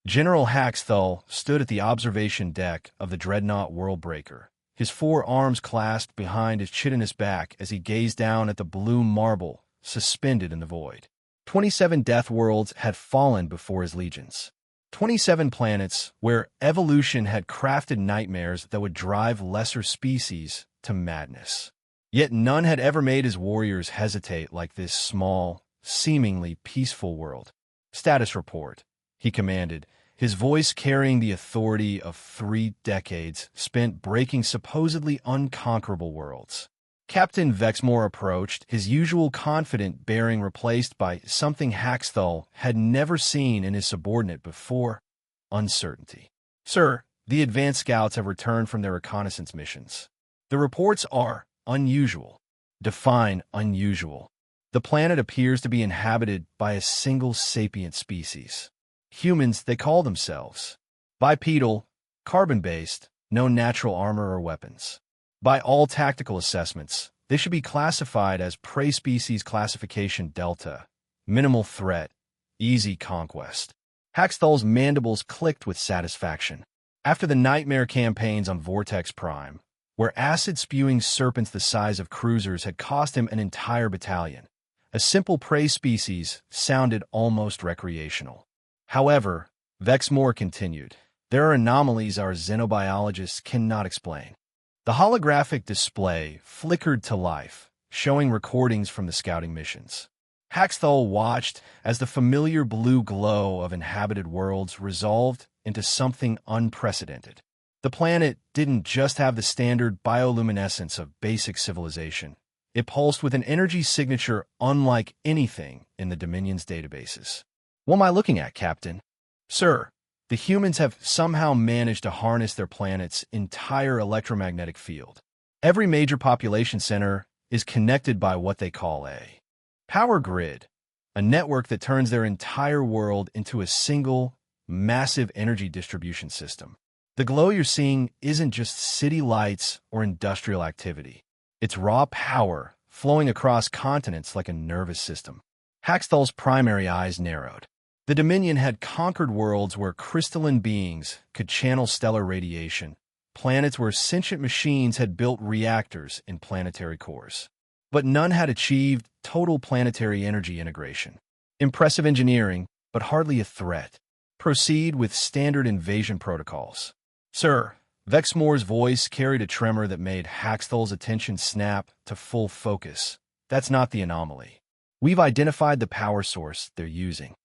General Haxthal stood at the observation deck of the dreadnought Worldbreaker, his 4 arms clasped behind his chitinous back as he gazed down at the blue marble suspended in the void. 27 death worlds had fallen before his legions. 27 planets where evolution had crafted nightmares that would drive lesser species to madness. Yet none had ever made his warriors hesitate like this small, seemingly peaceful world. "Status report," he commanded, his voice carrying the authority of 3 decades spent breaking supposedly unconquerable worlds. Captain Vexmore approached, his usual confident bearing replaced by something Haxthal had never seen in his subordinate before: uncertainty. "Sir, the advanced scouts have returned from their reconnaissance missions. The reports are unusual." Define unusual. "The planet appears to be inhabited by a single sapient species. Humans, they call themselves. Bipedal, carbon-based, no natural armor or weapons. By all tactical assessments, they should be classified as prey species classification Delta, minimal threat, easy conquest." Haxthal's mandibles clicked with satisfaction. After the nightmare campaigns on Vortex Prime, where acid-spewing serpents the size of cruisers had cost him an entire battalion, a simple prey species sounded almost recreational. However, Vexmore continued, there are anomalies our xenobiologists cannot explain. The holographic display flickered to life, showing recordings from the scouting missions. Haxthal watched as the familiar blue glow of inhabited worlds resolved into something unprecedented. The planet didn't just have the standard bioluminescence of basic civilization. It pulsed with an energy signature unlike anything in the Dominion's databases. "What am I looking at, Captain?" "Sir, the humans have somehow managed to harness their planet's entire electromagnetic field. Every major population center is connected by what they call a power grid, a network that turns their entire world into a single, massive energy distribution system. The glow you're seeing isn't just city lights or industrial activity. It's raw power flowing across continents like a nervous system." Haxthal's primary eyes narrowed. The Dominion had conquered worlds where crystalline beings could channel stellar radiation, planets where sentient machines had built reactors in planetary cores. But none had achieved total planetary energy integration. Impressive engineering, but hardly a threat. "Proceed with standard invasion protocols." "Sir," Vexmore's voice carried a tremor that made Haxthal's attention snap to full focus. "That's not the anomaly. We've identified the power source they're using."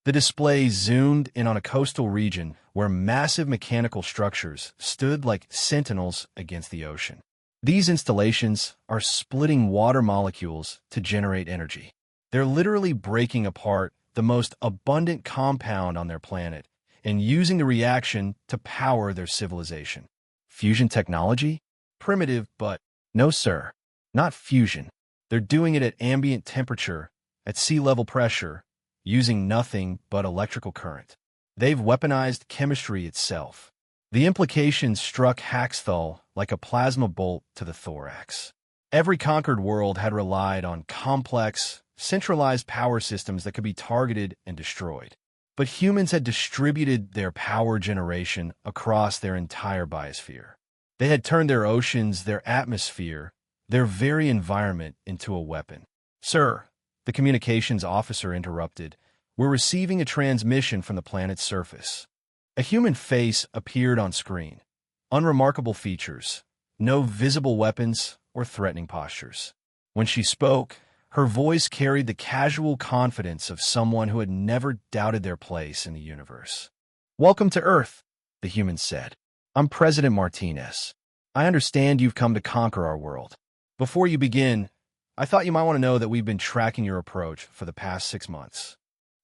The display zoomed in on a coastal region where massive mechanical structures stood like sentinels against the ocean. These installations are splitting water molecules to generate energy. They're literally breaking apart the most abundant compound on their planet and using the reaction to power their civilization. Fusion technology? Primitive, but no, sir, not fusion. They're doing it at ambient temperature, at sea level pressure, using nothing but electrical current. They've weaponized chemistry itself. The implications struck Haxthal like a plasma bolt to the thorax. Every conquered world had relied on complex, centralized power systems that could be targeted and destroyed. But humans had distributed their power generation across their entire biosphere. They had turned their oceans, their atmosphere, their very environment into a weapon. "Sir," the communications officer interrupted, "we're receiving a transmission from the planet's surface." A human face appeared on screen. Unremarkable features, no visible weapons or threatening postures. When she spoke, her voice carried the casual confidence of someone who had never doubted their place in the universe. "Welcome to Earth," the human said. "I'm President Martinez. I understand you've come to conquer our world. Before you begin, I thought you might want to know that we've been tracking your approach for the past 6 months."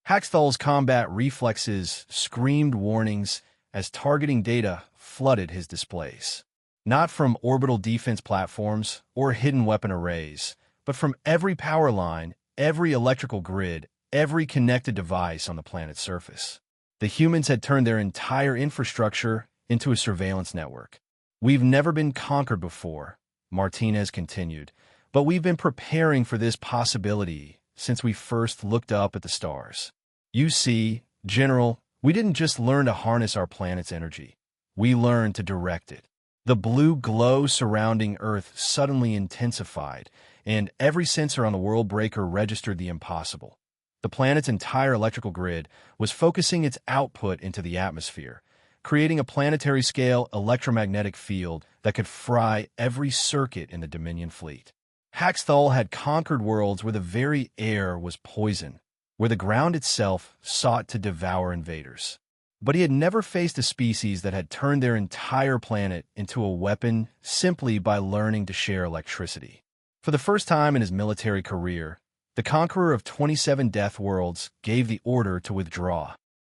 Haxthal's combat reflexes screamed warnings as targeting data flooded his displays. Not from orbital defense platforms or hidden weapon arrays, but from every power line, every electrical grid, every connected device on the planet's surface. The humans had turned their entire infrastructure into a surveillance network. "We've never been conquered before," Martinez continued, "but we've been preparing for this possibility since we first looked up at the stars. You see, General, We didn't just learn to harness our planet's energy. We learned to direct it. The blue glow surrounding Earth suddenly intensified, and every sensor on the world breaker registered the impossible. The planet's entire electrical grid was focusing its output into the atmosphere, creating a planetary-scale electromagnetic field that could fry every circuit in the Dominion fleet. Haxthal had conquered worlds where the very air was poison, where the ground itself sought to devour invaders. But he had never faced a species that had turned their entire planet into a weapon simply by learning to share electricity. For the first time in his military career, the conqueror of 27 Deathworlds gave the order to withdraw.